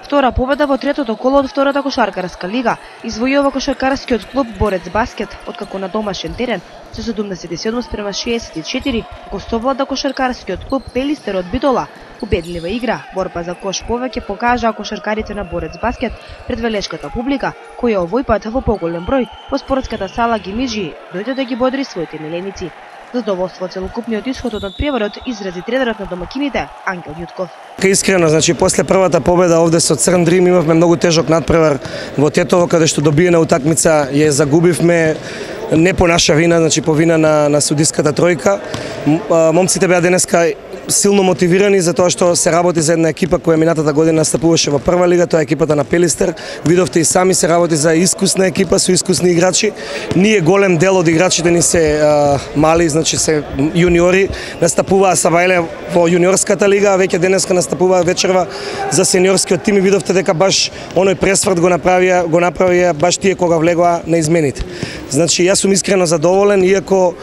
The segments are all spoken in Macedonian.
Втора победа во третото коло од втората кошаркарска лига извојува кошаркарскиот клуб Борец Баскет, откако на домашен терен со 77:64 го совлада кошаркарскиот клуб Пелистер од Битола. Убедлива игра, борба за кош повеќе покажаа кошаркарите на Борец Баскет пред велешката публика, која овој пат во поголем број во спортската сала Гимиджи дојде да ги бодри своите миленици. Задоволство целокупниот исход од надпреварот изрази тренерот на домакините Ангел Јутков. Искрено, после првата победа овде со Црн Дрим имавме многу тежок надпревар во Тетово, каде што добиена утакмица ја загубивме не по наша вина, по вина на судиската тројка. Момците беа денеска силно мотивирани за тоа што се работи за една екипа која минатата година настапуваше во прва лига, тоа е екипата на Пелистер. Видовте и сами се работи за искусна екипа со искусни играчи. Ние голем дел од играчите ни се мали, се јуниори, настапуваа Савајле во јуниорската лига, а веќе денеска настапуваа вечерва за сениорскиот тим и видовте дека баш оној пресврт го направија баш тие кога влегоа на измените. Јас сум искрено задоволен, иако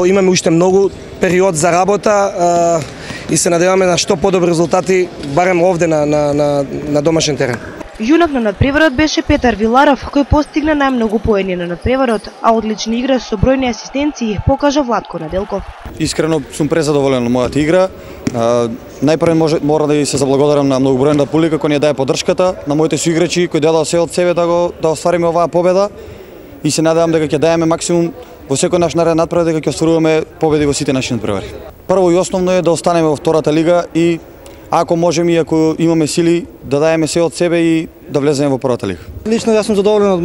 имаме уште многу период за работа и се надеваме на што подобри резултати барем овде на домашен терен. Јунак на надпреварот беше Петар Виларов, кој постигна најмногу поени на надпреварот, а одлични игра со бројни асистенции покажа Владко Наделков. Искрено сум презадоволен од мојата игра. Најпрво мора да се заблагодарам на многобројната публика која ни даде поддршката, на моите соиграчи кои дадоа се од себе да оствариме оваа победа и се надевам дека ќе даеме максимум во секој наш нареден надпревар, дека ќе остваруваме победи во сите наши надпревари. Прво и основно е да останеме во втората лига и ако можеме и ако имаме сили да даеме се од себе и да влеземе во првата лига. Лично јас сум задоволен од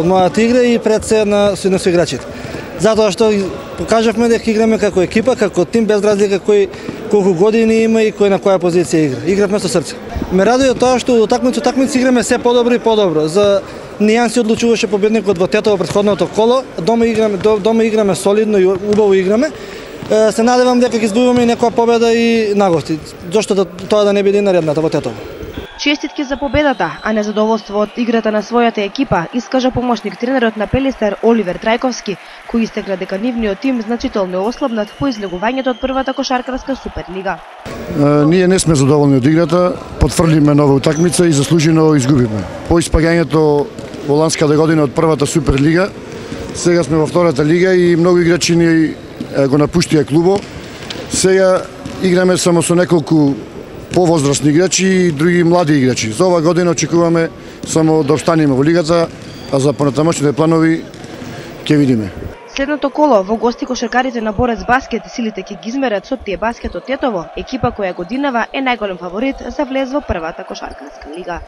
мојата игра и пред се на соиграчите. Затоа што покажавме дека играме како екипа, како тим, без разлика колку години има и кој на која позиција игра. Игравме со срце. Ме радува тоа што од утакмица играме се подобро и подобро. За нијанси одлучуваше победникот во Тетово претходното коло. Дома играме солидно и убаво играме. Се надевам дека ќе извојуваме и некоја победа и на гости. Зошто тоа да не биде наредната во Тетово. Честитки за победата, а незадоволство од играта на својата екипа искажа помошник тренерот на Пелистер Оливер Трајковски, кој истакна дека нивниот тим значително ослабнат по излегувањето од првата кошаркарска суперлига. Ние не сме задоволни од играта, потврдиме нова утакмица и заслужено изгубивме. По испагањето во ланската година од првата суперлига, сега сме во втората лига и многу играчи ни го напуштија клубо. Сега играме само со неколку повозрастни играчи и други млади играчи. За ова година очекуваме само да останеме во лигата, а за понатамошните планови ќе видиме. Следното коло во гости кошаркарите на Борец Баскет силите ќе ги измерат со Тие Баскет од Тетово, екипа која годинава е најголем фаворит за влез во првата кошаркарска лига.